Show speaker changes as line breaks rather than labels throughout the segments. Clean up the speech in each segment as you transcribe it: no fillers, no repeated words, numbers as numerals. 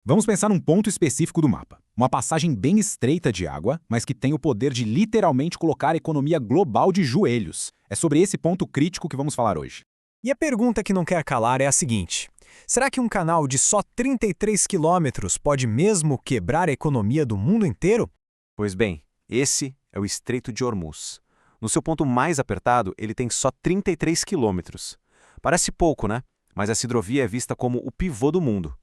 Vamos pensar num ponto específico do mapa. Uma passagem bem estreita de água, mas que tem o poder de literalmente colocar a economia global de joelhos. É sobre esse ponto crítico que vamos falar hoje.
E a pergunta que não quer calar é a seguinte: será que um canal de só 33 quilômetros pode mesmo quebrar a economia do mundo inteiro?
Pois bem, esse é o Estreito de Hormuz. No seu ponto mais apertado, ele tem só 33 quilômetros. Parece pouco, né? Mas essa hidrovia é vista como o pivô do mundo.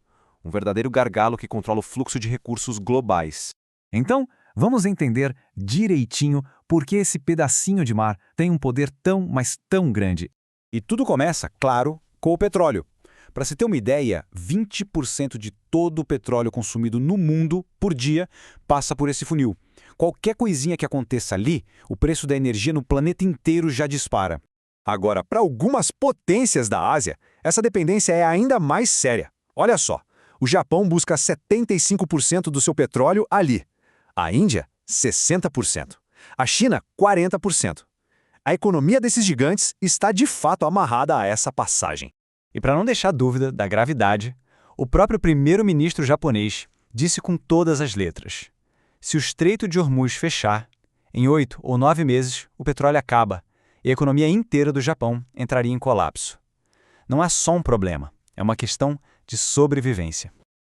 Um verdadeiro gargalo que controla o fluxo de recursos globais.
Então, vamos entender direitinho por que esse pedacinho de mar tem um poder tão, mas tão grande.
E tudo começa, claro, com o petróleo. Para se ter uma ideia, 20% de todo o petróleo consumido no mundo por dia passa por esse funil. Qualquer coisinha que aconteça ali, o preço da energia no planeta inteiro já dispara. Agora, para algumas potências da Ásia, essa dependência é ainda mais séria. Olha só, o Japão busca 75% do seu petróleo ali. A Índia, 60%. A China, 40%. A economia desses gigantes está de fato amarrada a essa passagem.
E para não deixar dúvida da gravidade, o próprio primeiro-ministro japonês disse com todas as letras: se o Estreito de Hormuz fechar, em 8 ou 9 meses o petróleo acaba e a economia inteira do Japão entraria em colapso. Não é só um problema, é uma questão de sobrevivência.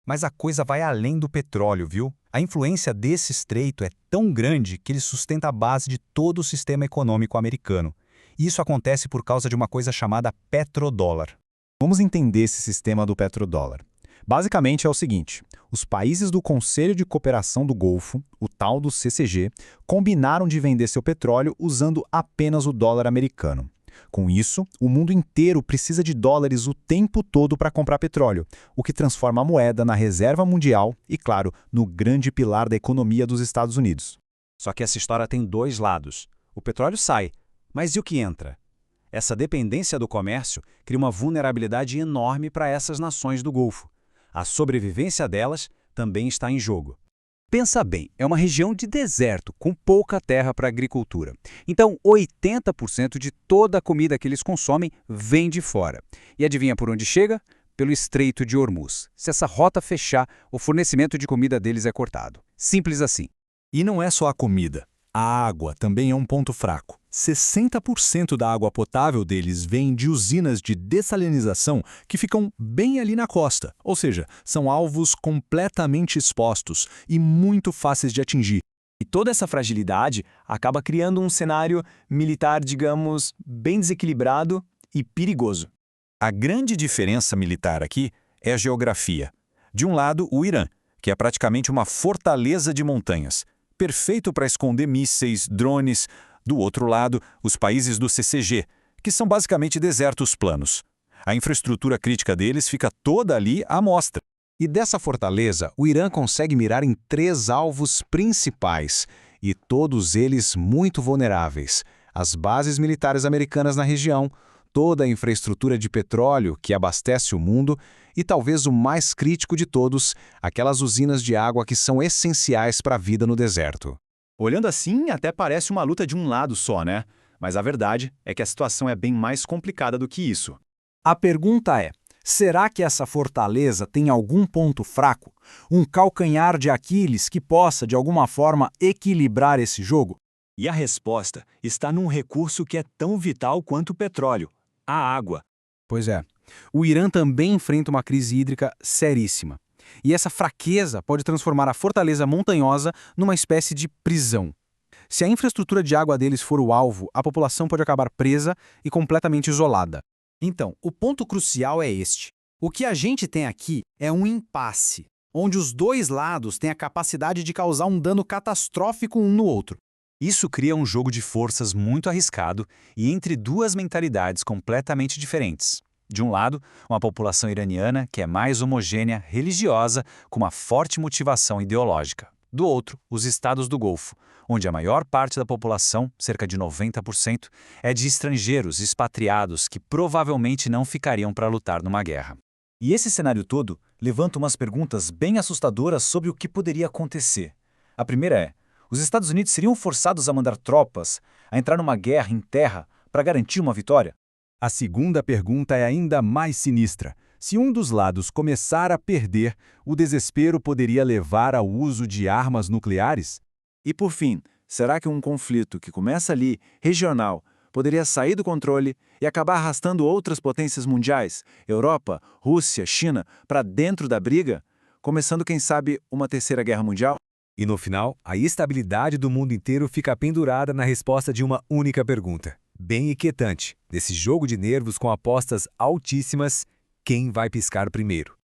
Mas a coisa vai além do petróleo, viu? A influência desse estreito é tão grande que ele sustenta a base de todo o sistema econômico americano. E isso acontece por causa de uma coisa chamada petrodólar. Vamos entender esse sistema do petrodólar. Basicamente é o seguinte: os países do Conselho de Cooperação do Golfo, o tal do CCG, combinaram de vender seu petróleo usando apenas o dólar americano. Com isso, o mundo inteiro precisa de dólares o tempo todo para comprar petróleo, o que transforma a moeda na reserva mundial e, claro, no grande pilar da economia dos Estados Unidos.
Só que essa história tem dois lados. O petróleo sai, mas e o que entra? Essa dependência do comércio cria uma vulnerabilidade enorme para essas nações do Golfo. A sobrevivência delas também está em jogo. Pensa bem, é uma região de deserto, com pouca terra para agricultura. Então, 80% de toda a comida que eles consomem vem de fora. E adivinha por onde chega? Pelo Estreito de Hormuz. Se essa rota fechar, o fornecimento de comida deles é cortado. Simples assim.
E não é só a comida. A água também é um ponto fraco. 60% da água potável deles vem de usinas de dessalinização que ficam bem ali na costa, ou seja, são alvos completamente expostos e muito fáceis de atingir.
E toda essa fragilidade acaba criando um cenário militar, digamos, bem desequilibrado e perigoso.
A grande diferença militar aqui é a geografia. De um lado, o Irã, que é praticamente uma fortaleza de montanhas, perfeito para esconder mísseis, drones. Do outro lado, os países do CCG, que são basicamente desertos planos. A infraestrutura crítica deles fica toda ali à mostra.
E dessa fortaleza, o Irã consegue mirar em 3 alvos principais, e todos eles muito vulneráveis: as bases militares americanas na região, toda a infraestrutura de petróleo que abastece o mundo e talvez o mais crítico de todos, aquelas usinas de água que são essenciais para a vida no deserto.
Olhando assim, até parece uma luta de um lado só, né? Mas a verdade é que a situação é bem mais complicada do que isso.
A pergunta é: será que essa fortaleza tem algum ponto fraco? Um calcanhar de Aquiles que possa, de alguma forma, equilibrar esse jogo?
E a resposta está num recurso que é tão vital quanto o petróleo: a água.
Pois é. O Irã também enfrenta uma crise hídrica seríssima. E essa fraqueza pode transformar a fortaleza montanhosa numa espécie de prisão. Se a infraestrutura de água deles for o alvo, a população pode acabar presa e completamente isolada. Então, o ponto crucial é este. O que a gente tem aqui é um impasse, onde os dois lados têm a capacidade de causar um dano catastrófico um no outro.
Isso cria um jogo de forças muito arriscado e entre duas mentalidades completamente diferentes. De um lado, uma população iraniana que é mais homogênea, religiosa, com uma forte motivação ideológica. Do outro, os estados do Golfo, onde a maior parte da população, cerca de 90%, é de estrangeiros expatriados que provavelmente não ficariam para lutar numa guerra.
E esse cenário todo levanta umas perguntas bem assustadoras sobre o que poderia acontecer. A primeira é: os Estados Unidos seriam forçados a mandar tropas, a entrar numa guerra em terra para garantir uma vitória?
A segunda pergunta é ainda mais sinistra.
Se um dos lados começar a perder, o desespero poderia levar ao uso de armas nucleares?
E por fim, será que um conflito que começa ali, regional, poderia sair do controle e acabar arrastando outras potências mundiais, Europa, Rússia, China, para dentro da briga, começando, quem sabe, uma terceira guerra mundial?
E no final, a estabilidade do mundo inteiro fica pendurada na resposta de uma única pergunta. Bem inquietante, nesse jogo de nervos com apostas altíssimas, quem vai piscar primeiro?